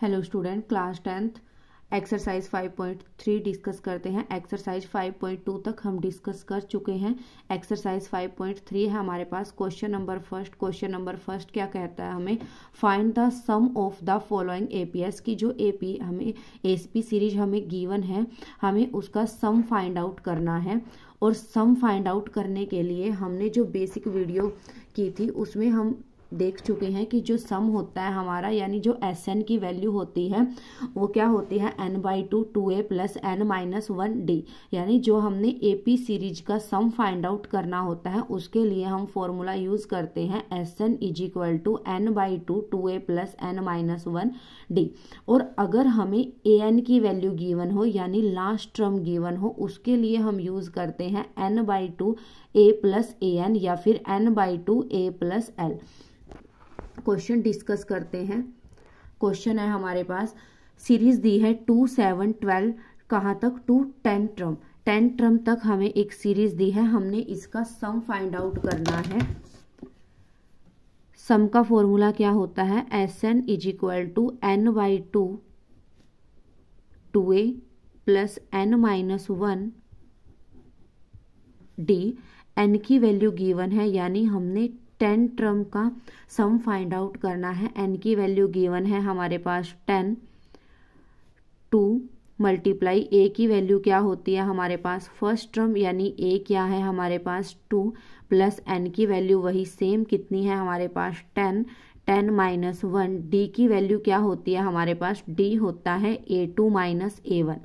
Hello student, class 10th exercise 5.3 discuss करते हैं। Exercise 5.2 तक हम डिस्कस कर चुके हैं। एक्सरसाइज 5.3 है हमारे पास। क्वेश्चन नंबर फर्स्ट क्या कहता है हमें, find the sum of the following APs की जो एपी हमें एसपी सीरीज हमें गिवन है, हमें उसका सम फाइंड आउट करना है। और सम फाइंड आउट करने के लिए हमने जो बेसिक वीडियो की थी उसमें हम देख चुके हैं कि जो सम होता है हमारा, यानी जो एस एन की वैल्यू होती है वो क्या होती है, n/2 2a प्लस n-1d। यानी जो हमने एपी सीरीज का सम फाइंड आउट करना होता है उसके लिए हम फॉर्मूला यूज करते हैं Sn = n/2 2a plus n-1d। और अगर हमें an की वैल्यू गिवन हो यानी लास्ट टर्म गिवन हो, उसके लिए हम यूज करते हैं n/2 a प्लस an या फिर n/2 a plus l। Question discuss करते हैं। क्वेश्चन है हमारे पास, सीरीज दी है 2 7 12 कहाँ तक, टू 10 टर्म। 10 टर्म तक हमें एक सीरीज दी है, हमने इसका सम फाइंड आउट करना है। सम का फॉर्मूला क्या होता है, Sn = n/2 2a plus n-1d। n की वैल्यू गिवन है यानी हमने 10 टर्म का सम फाइंड आउट करना है। n की वैल्यू गिवन है हमारे पास 10। 2 मल्टीप्लाई a की वैल्यू क्या होती है हमारे पास, फर्स्ट टर्म यानी a क्या है हमारे पास 2 प्लस n की वैल्यू वही सेम कितनी है हमारे पास 10 10-1। d की वैल्यू क्या होती है हमारे पास, d होता है a2 माइनस a1।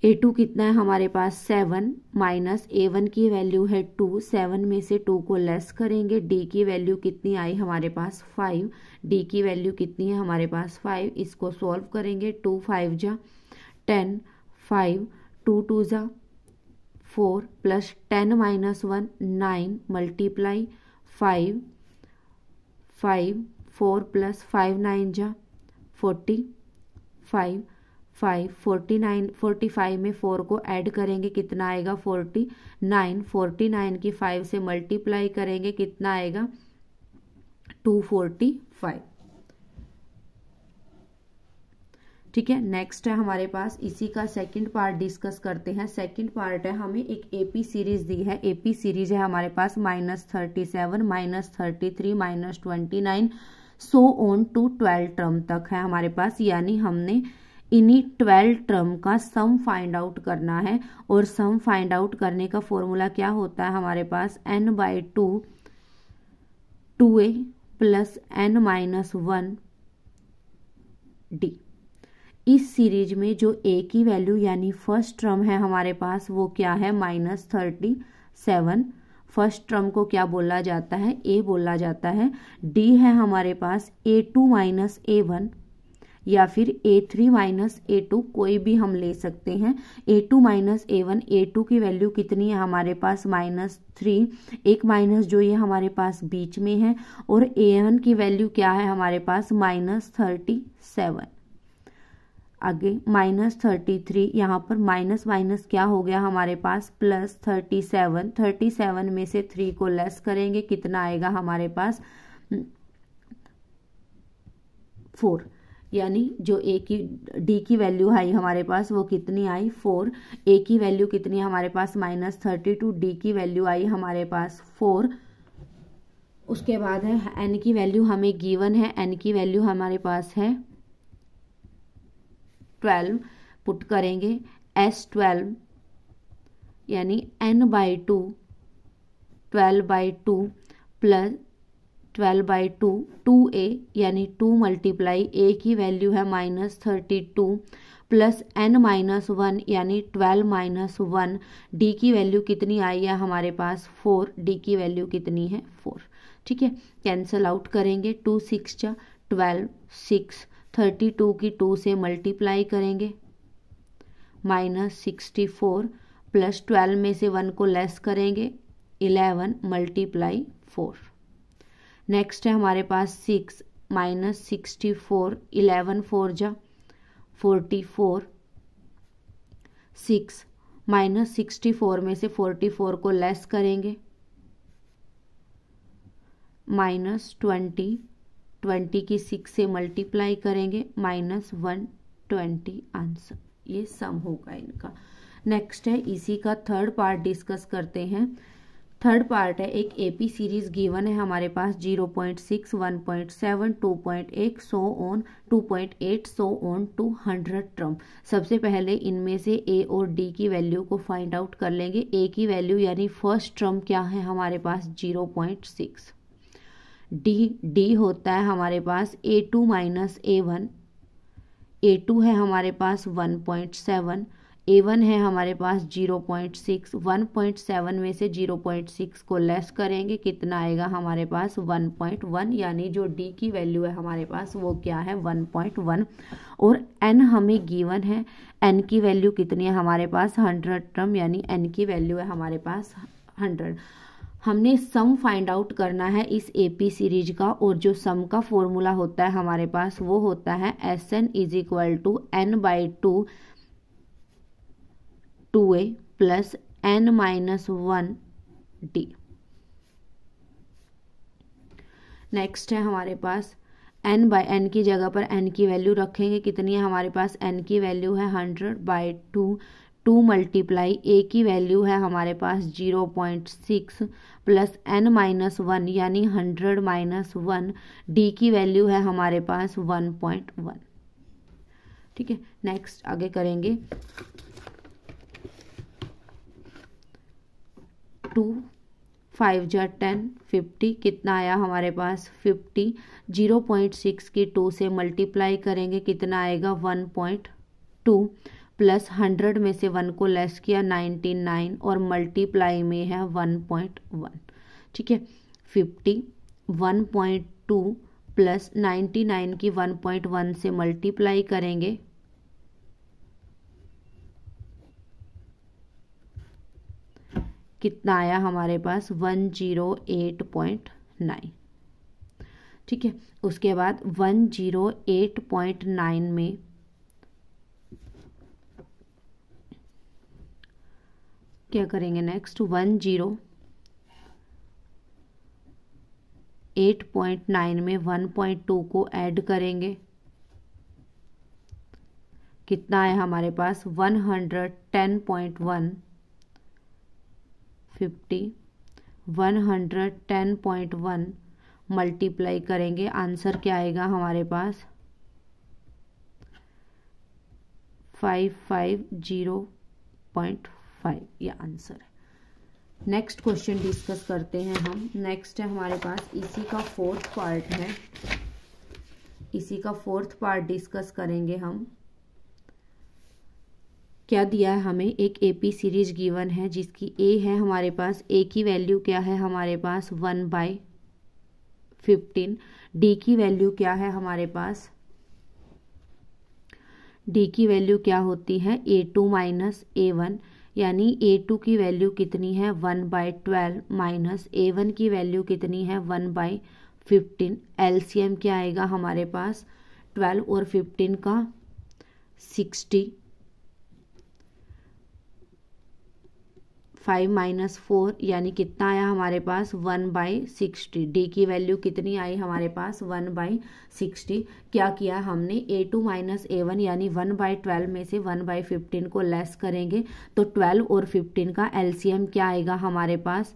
a2 कितना है हमारे पास 7 माइनस a1 की वैल्यू है 2। 7 में से 2 को लेस करेंगे, d की वैल्यू कितनी आई हमारे पास 5। d की वैल्यू कितनी है हमारे पास 5। इसको सॉल्व करेंगे, 2 5 जा 10 5 2 2 जा 4 प्लस 10-1 9 मल्टीप्लाई 5 5 4 प्लस 5 9 जा 45 5 49 45 में 4 को ऐड करेंगे कितना आएगा 49। 49 की 5 से मल्टीप्लाई करेंगे कितना आएगा 245। ठीक है, नेक्स्ट है हमारे पास, इसी का सेकंड पार्ट डिस्कस करते हैं। सेकंड पार्ट है, हमें एक एपी सीरीज दी है। एपी सीरीज है हमारे पास -37 -33 -29 सो ऑन टू 12 टर्म तक है हमारे पास। यानी हमने इन्हीं 12 टर्म का सम फाइंड आउट करना है। और सम फाइंड आउट करने का फॉर्मूला क्या होता है हमारे पास, n/2 2a प्लस n-1d। इस सीरीज में जो a की वैल्यू यानी फर्स्ट टर्म है हमारे पास वो क्या है -37। फर्स्ट टर्म को क्या बोला जाता है, a बोला जाता है। d है हमारे पास a2 माइनस a1 या फिर a3 माइनस a2, कोई भी हम ले सकते हैं। a2 माइनस a1, a2 की वैल्यू कितनी है हमारे पास -3, एक माइनस जो ये हमारे पास बीच में है। और a1 की वैल्यू क्या है हमारे पास -37। आगे -33, यहाँ पर माइनस माइनस क्या हो गया हमारे पास +37। 37 में से 3 को लेस करेंगे कितना आएगा हमारे पास 4। यानी जो a की d की वैल्यू आई हमारे पास वो कितनी आई 4। a की वैल्यू कितनी है हमारे पास -32, d की वैल्यू आई हमारे पास 4। उसके बाद है n की वैल्यू हमें गिवन है, n की वैल्यू हमारे पास है 12। पुट करेंगे S12 यानी n/2 12/2 प्लस 12/2 2a यानी 2 मल्टीप्लाई a की वैल्यू है -32 प्लस n-1 यानी 12-1। d की वैल्यू कितनी आई है हमारे पास 4। d की वैल्यू कितनी है 4। ठीक है, कैंसल आउट करेंगे, 2 6 जा 12 6 32 की 2 से मल्टीप्लाई करेंगे -64 प्लस 12 में से 1 को लेस करेंगे 11 मल्टीप्लाई 4। नेक्स्ट है हमारे पास 6 -64 11 4 जा 44 6 -64 में से 44 को लेस करेंगे -20 20 की 6 से मल्टीप्लाई करेंगे -120 आंसर। ये सम होगा इनका। नेक्स्ट है इसी का थर्ड पार्ट डिस्कस करते हैं। थर्ड पार्ट है एक एपी सीरीज गिवन है हमारे पास 0.6, 1.7, 2.8 so on 2.8 so on to 100 term. सबसे पहले इनमें से ए और डी की वैल्यू को फाइंड आउट कर लेंगे। ए की वैल्यू यानी फर्स्ट टर्म क्या है हमारे पास 0.6। डी होता है हमारे पास A2 माइनस A1। A2 है हमारे पास 1.7, A1 है हमारे पास 0.6। 1.7 में से 0.6 को लेस करेंगे, कितना आएगा हमारे पास 1.1, यानी जो D की वैल्यू है हमारे पास वो क्या है 1.1। और N हमें गिवन है, N की वैल्यू कितनी है हमारे पास 100 टर्म, यानी N की वैल्यू है हमारे पास 100। हमने सम फाइंड आउट करना है इस एपी सीरीज का, और जो सम का फॉर्मूला होता है हमारे पास वो होता है Sn is equal to n/2 2a plus n-1 d। Next है हमारे पास n/n की जगह पर n की वैल्यू रखेंगे, कितनी है हमारे पास n की वैल्यू है 100/2, 2 मल्टीप्लाई a की वैल्यू है हमारे पास 0.6 प्लस n-1 यानी 100-1, d की वैल्यू है हमारे पास 1.1। ठीक है, नेक्स्ट आगे करेंगे। 2 5 जा 10 50, कितना आया हमारे पास 50। 0.6 की 2 से मल्टीप्लाई करेंगे, कितना आएगा 1.2 प्लस 100 में से 1 को लेस किया 99 और मल्टीप्लाई में है 1.1। ठीक है, 50 1.2 प्लस 99 की 1.1 से मल्टीप्लाई करेंगे, कितना आया हमारे पास 108.9। ठीक है, उसके बाद 108.9 में क्या करेंगे नेक्स्ट, 108.9 में 1.2 को ऐड करेंगे, कितना है हमारे पास 110.1। 50 110.1 मल्टीप्लाई करेंगे, आंसर क्या आएगा हमारे पास 550.5, ये आंसर है। नेक्स्ट क्वेश्चन डिस्कस करते हैं हम। नेक्स्ट है हमारे पास इसी का फोर्थ पार्ट है, इसी का फोर्थ पार्ट डिस्कस करेंगे हम। क्या दिया है हमें, एक एपी सीरीज गिवन है जिसकी ए है हमारे पास, ए की वैल्यू क्या है हमारे पास 1/15। डी की वैल्यू क्या है हमारे पास, डी की वैल्यू क्या होती है A2 माइनस A1, यानी A2 की वैल्यू कितनी है 1/12 माइनस A1 की वैल्यू कितनी है 1/15। एलसीएम क्या आएगा हमारे पास 12 और 15 का 60। 5 - 4 यानी कितना आया हमारे पास 1/60। डी की वैल्यू कितनी आई हमारे पास 1/60। क्या किया हमने A2 माइनस A1 यानी 1/12 में से 1/15 को लेस करेंगे, तो 12 और 15 का एलसीएम क्या आएगा हमारे पास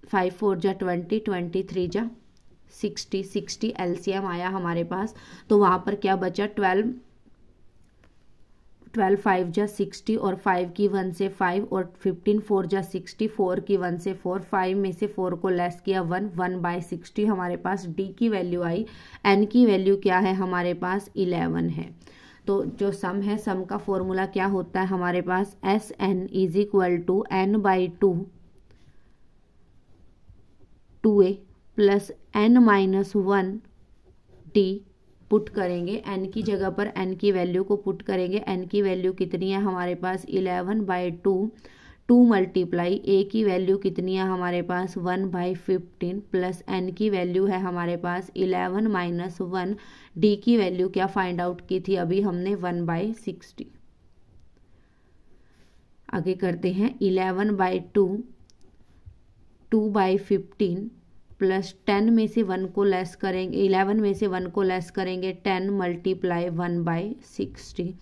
5 4 जा 20, 23 जा 60, 60 एलसीएम आया हमारे पास। तो वहाँ पर क्या बचा 12 5 जा 60 और 5 की 1 से 5 और 15 4 जा 60, 4 की 1 से 4, 5 में से 4 को लेस किया 1/60 हमारे पास डी की वैल्यू आई। एन की वैल्यू क्या है हमारे पास 11 है। तो जो सम है, सम का फॉर्मूला क्या होता है हमारे पास Sn is equal to n/2 2a plus n-1 d। Put करेंगे n की जगह पर n की वैल्यू को पुट करेंगे, n की वैल्यू कितनी है हमारे पास 11/2, 2 मल्टीप्लाई a की वैल्यू कितनी है हमारे पास 1/15 प्लस n की वैल्यू है हमारे पास 11 - 1, d की वैल्यू क्या फाइंड आउट की थी अभी हमने 1/60। आगे करते हैं 11/2 2/15 प्लस 10 में से 1 को लेस करेंगे, 11 में से 1 को लेस करेंगे, 10 मल्टीप्लाई 1/60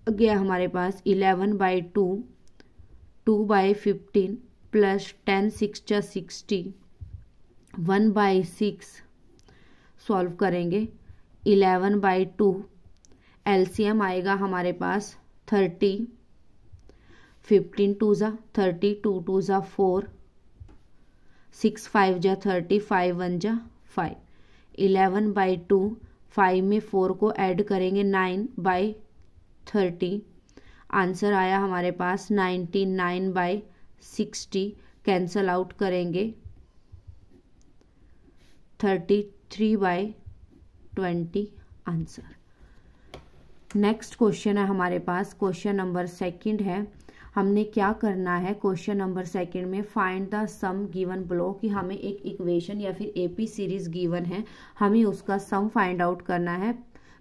गया हमारे पास 11/2, 2/15 प्लस 10 6 जा 60, 1/6 सॉल्व करेंगे, 11/2 एलसीएम आएगा हमारे पास 30, 15 2 जा 30, 2 2 जा 4, 6 5 जा 30, 5 1 जा 5, 11/2 5 में 4 को ऐड करेंगे 9/30, आंसर आया हमारे पास 99/60, कैंसल आउट करेंगे 33/20 आंसर। नेक्स्ट क्वेश्चन है हमारे पास, क्वेश्चन नंबर सेकंड है। हमने क्या करना है क्वेश्चन नंबर सेकंड में, find the sum given below, कि हमें एक इक्वेशन या फिर एपी सीरीज गिवन है, हमें उसका सम फाइंड आउट करना है।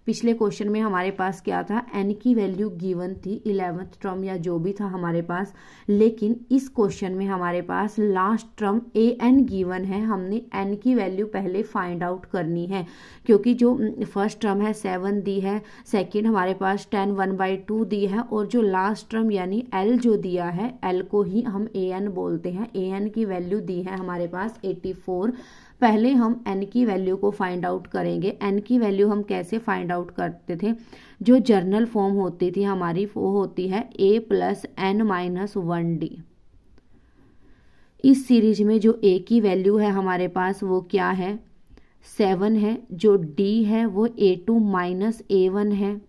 पिछले क्वेश्चन में हमारे पास क्या था, एन की वैल्यू गिवन थी 11th टर्म या जो भी था हमारे पास, लेकिन इस क्वेश्चन में हमारे पास last term A N given है। हमने एन की वैल्यू पहले फाइंड आउट करनी है, क्योंकि जो फर्स्ट टर्म है 7 दी है, सेकंड हमारे पास 10 1/2 दी है, और जो लास्ट टर्म यानी एल जो दिया है, एल को ही हम ए एन बोलते हैं। ए एन की वैल्यू दी है हमारे पास 84। पहले हम n की वैल्यू को फाइंड आउट करेंगे। n की वैल्यू हम कैसे फाइंड आउट करते थे, जो जर्नल फॉर्म होती थी हमारी वो होती है a + n - 1d। इस सीरीज में जो a की वैल्यू है हमारे पास वो क्या है, 7 है, जो d है वो a2 - a1 है,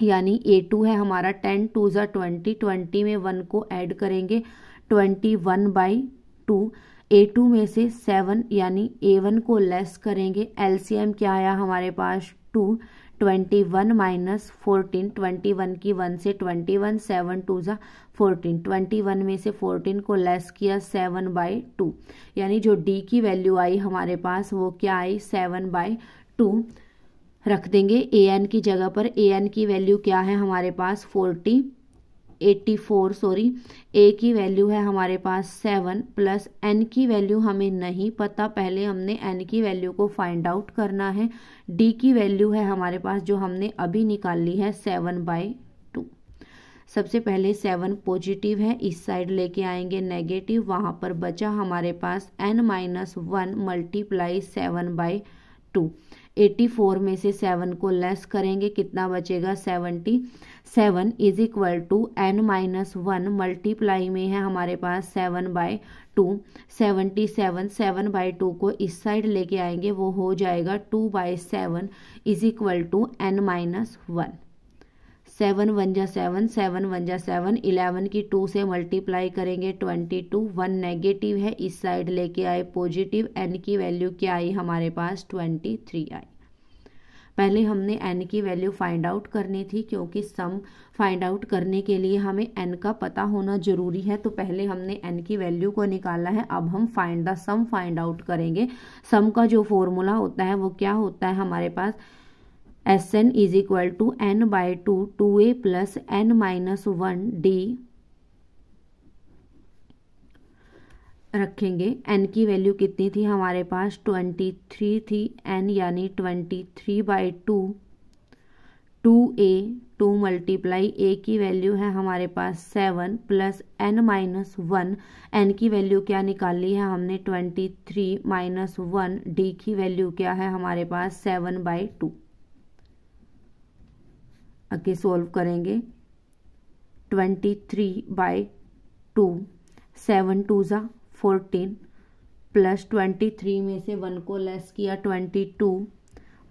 यानी a2 है हमारा 10 2 जा 20, 20 में 1 को ऐड करेंगे 21/2, a2 में से 7 यानी a1 को लेस करेंगे, एलसीएम क्या आया हमारे पास 2, 21 - 14, 21 की 1 से 21, 7 2 जा 14, 21 में से 14 को लेस किया 7/2, यानी जो d की वैल्यू आई हमारे पास वो क्या आई 7/2। रख देंगे an की जगह पर, an की वैल्यू क्या है हमारे पास 84 सॉरी, a की वैल्यू है हमारे पास 7 प्लस n की वैल्यू हमें नहीं पता, पहले हमने n की वैल्यू को फाइंड आउट करना है। d की वैल्यू है हमारे पास जो हमने अभी निकाल ली है 7/2। सबसे पहले 7 पॉजिटिव है, इस साइड लेके आएंगे नेगेटिव, वहां पर बचा हमारे पास n - 1 मल्टीप्लाई 7/2। 84 में से 7 को लेस करेंगे, कितना बचेगा 77 is equal to n - 1 multiply में है हमारे पास 7/2। 77 7/2 को इस साइड लेके आएंगे, वो हो जाएगा 2/7 इज इक्वल टू n - 1। 7 1 जा 7, 7 1 जा 7, 11 की 2 से मल्टीप्लाई करेंगे 22, 1 नेगेटिव है, इस साइड लेके आए पॉजिटिव, n की वैल्यू क्या आई हमारे पास 23 आई। पहले हमने n की वैल्यू फाइंड आउट करनी थी, क्योंकि सम फाइंड आउट करने के लिए हमें n का पता होना जरूरी है, तो पहले हमने n की वैल्यू को निकाला है। अब हम find the sum find out करेंगे। सम का जो फॉर्मूला होता है वो क्या होता है हमारे पास, Sn is equal to n/2 2a + n - 1d रखेंगे। n की वैल्यू कितनी थी हमारे पास 23 थी, n यानी 23/2, 2a 2 मल्टीप्लाई a की वैल्यू है हमारे पास 7 प्लस n - 1, n की वैल्यू क्या निकाली है हमने 23 - 1, d की वैल्यू क्या है हमारे पास 7/2। आगे सोल्व करेंगे 23/2, 7 2 जा 14 प्लस 23 में से 1 को लेस किया 22,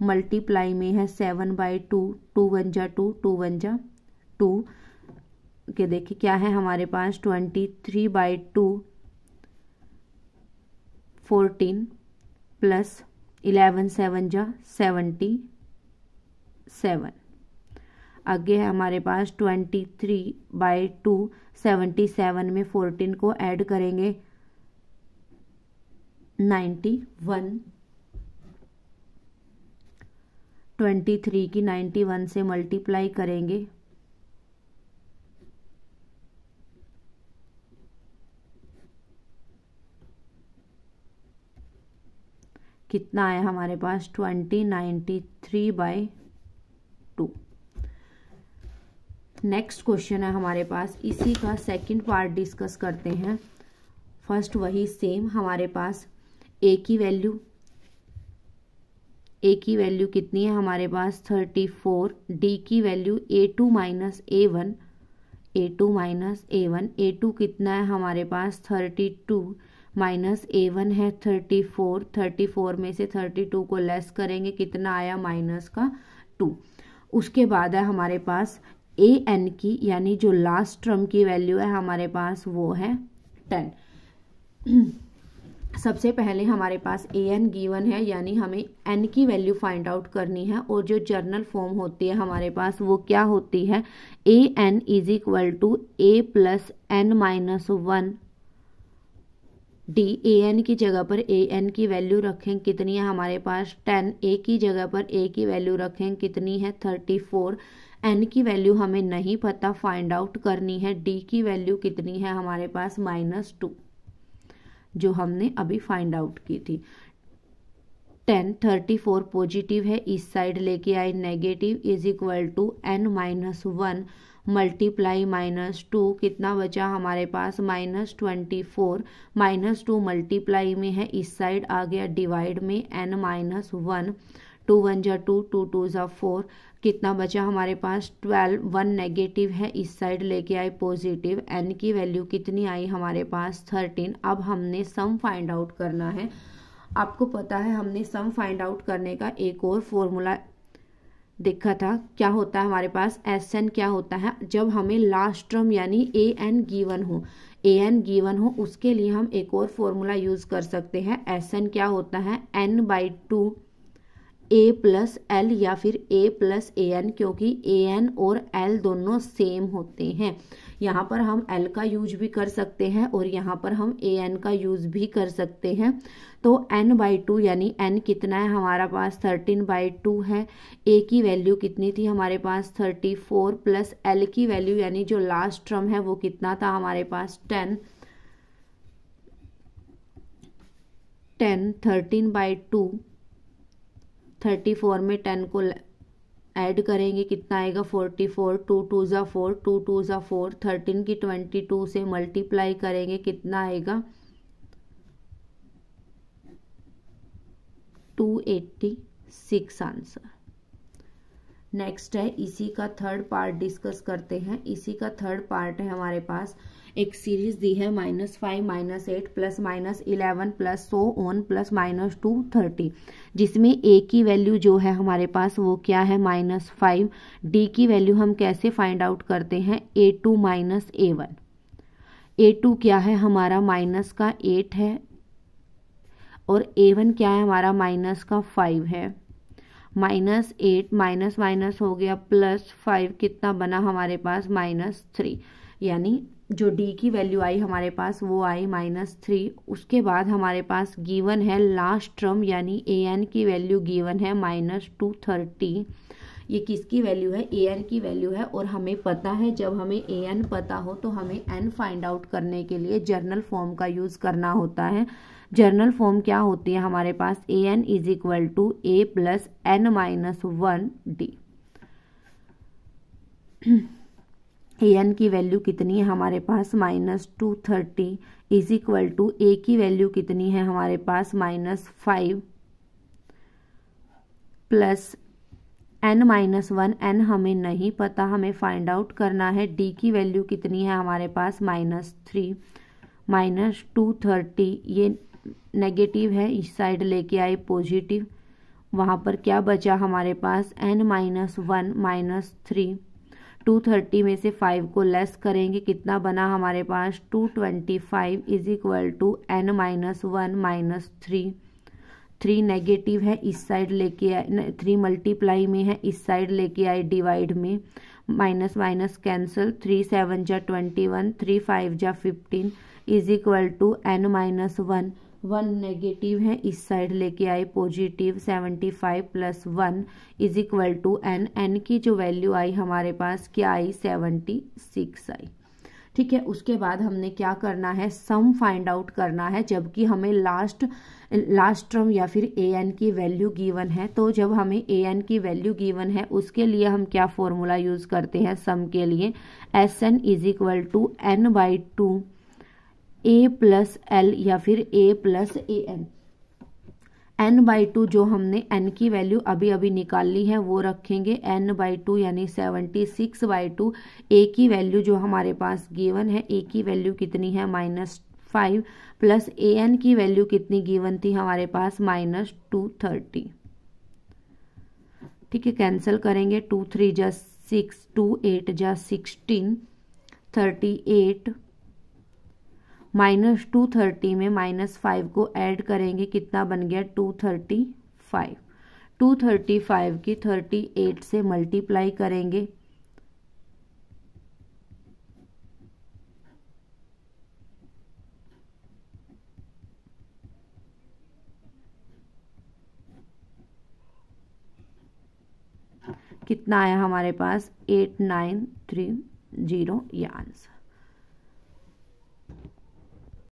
मल्टीप्लाई में है 7/2, 2 1 जा 2, 2 1 जा 2 के देखिए क्या है हमारे पास 23/2, 14 प्लस 11 7 जा 77। आगे है हमारे पास 23/2, 77 में 14 को ऐड करेंगे 91, 23 की 91 से मल्टीप्लाई करेंगे कितना आया हमारे पास 2093/2। नेक्स्ट क्वेश्चन है हमारे पास, इसी का सेकंड पार्ट डिस्कस करते हैं। फर्स्ट वही सेम हमारे पास ए की वैल्यू कितनी है हमारे पास 34, डी की value A2 minus A1, A2 कितना है हमारे पास 32 माइनस A1 है 34 में से 32 को लेस करेंगे कितना आया -2। उसके बाद है हमारे पास AN की, यानी जो लास्ट टर्म की वैल्यू है हमारे पास वो है 10। सबसे पहले हमारे पास AN गिवन है, यानी हमें N की वैल्यू फाइंड आउट करनी है, और जो जर्नल फॉर्म होती है हमारे पास वो क्या होती है, AN is equal to A plus N minus 1 D। AN की जगह पर AN की वैल्यू रखें कितनी है हमारे पास 10, A की जगह पर A की वैल्यू रखें कितनी है 34, N की वैल्यू हमें नहीं पता, फाइंड आउट करनी है। D की वैल्यू कितनी है हमारे पास -2, जो हमने अभी फाइंड आउट की थी। 34 पॉजिटिव है, इस साइड लेके आए negative, is equal to N minus 1 multiply -2, कितना बचा हमारे पास -24, -2 मल्टीप्लाई में है, इस साइड आ गया डिवाइड में N माइनस 1, 2 1 जा 2, 2 2 जा 4, कितना बचा हमारे पास 12, 1 नेगेटिव है, इस साइड लेके आए पॉजिटिव, N की वैल्यू कितनी आई हमारे पास 13। अब हमने सम फाइंड आउट करना है। आपको पता है हमने सम फाइंड आउट करने का एक और फॉर्मूला देखा था, क्या होता है हमारे पास SN क्या होता है, जब हमें लास्ट टर्म यानी AN गिवन हो उसके लिए हम एक और फॉर्मूला यूज कर सकते हैं। SN क्या होता है N/2 A प्लस L या फिर A प्लस AN, क्योंकि AN और L दोनों सेम होते हैं। यहाँ पर हम L का यूज भी कर सकते हैं और यहाँ पर हम AN का यूज भी कर सकते हैं। तो N/2 यानी N कितना है हमारा पास 13/2 है, A की वैल्यू कितनी थी हमारे पास 34 प्लस L की वैल्यू यानी जो लास्ट टर्म है वो कितना था हमारे पास 10, 13/2, 34 में 10 को ऐड करेंगे कितना आएगा 44, 2 2 जा 4, 2 2 जा 4, 13 की 22 से मल्टीप्लाई करेंगे कितना आएगा 286 आंसर। नेक्स्ट है इसी का थर्ड पार्ट डिस्कस करते हैं। इसी का थर्ड पार्ट है हमारे पास, एक सीरीज दी है -5 -8 plus -11 plus so on plus -230, जिसमें A की वैल्यू जो है हमारे पास वो क्या है -5। D की वैल्यू हम कैसे फाइंड आउट करते हैं A2 माइनस A1। A2 क्या है हमारा -8 है और A1 क्या है हमारा -5 है। -8 माइनस माइनस हो गया +5, कितना बना हमारे पास -3, यानी जो D की वैल्यू आई हमारे पास वो आई -3। उसके बाद हमारे पास गिवन है लास्ट टर्म यानी AN की वैल्यू गिवन है -230। ये किसकी वैल्यू है AN की वैल्यू है, और हमें पता है जब हमें AN पता हो तो हमें N फाइंड आउट करने के लिए जर्नल फॉर्म का यूज करना होता है। जर्नल फॉर्म क्या होती है हमारे पास AN is equal to A plus N minus 1 D। AN की वैल्यू कितनी है हमारे पास -230 इज इक्वल टू A की वैल्यू कितनी है हमारे पास -5 प्लस N माइनस 1, N हमें नहीं पता, हमें फाइंड आउट करना है। D की वैल्यू कितनी है हमारे पास -3 -230, ये नेगेटिव है, इस साइड लेके आए पॉजिटिव, वहाँ पर क्या बचा हमारे पास N माइनस 1 -3, 230 में से 5 को लेस करेंगे कितना बना हमारे पास 225 is equal to N minus 1 -3, 3 negative है, इस साइड लेके आए 3 मल्टीप्लाई में है, इस साइड लेके आए डिवाइड में, माइनस माइनस कैंसिल, 3 7 जा 21, 3 5 जा 15 is equal to N minus 1, 1 negative है, इस साइड लेके आए positive, 75 plus 1 is equal to N। N की जो वैल्यू आई हमारे पास क्या आई 76 आई। ठीक है। उसके बाद हमने क्या करना है, सम फाइंड आउट करना है, जबकि हमें लास्ट टर्म या फिर ए एन की वैल्यू गिवन है। तो जब हमें ए एन की वैल्यू गिवन है उसके लिए हम क्या फॉर्मूला यूज करते हैं सम के लिए, S N is equal to N by two A plus L या फिर A plus A N. n by two जो हमने n की वैल्यू अभी अभी निकाल ली है वो रखेंगे, n बाई टू यानी 76 बाई टू। a की वैल्यू जो हमारे पास गिवन है, a की वैल्यू कितनी है -5 प्लस ए एन की वैल्यू कितनी गिवन थी हमारे पास -230। ठीक है, कैंसिल करेंगे, 2 3 जा 6, 2 8 जा 16, 38 -230 में -5 को ऐड करेंगे, कितना बन गया 235। 235 की 38 से मल्टीप्लाई करेंगे, कितना आया हमारे पास 8930 ये आंसर।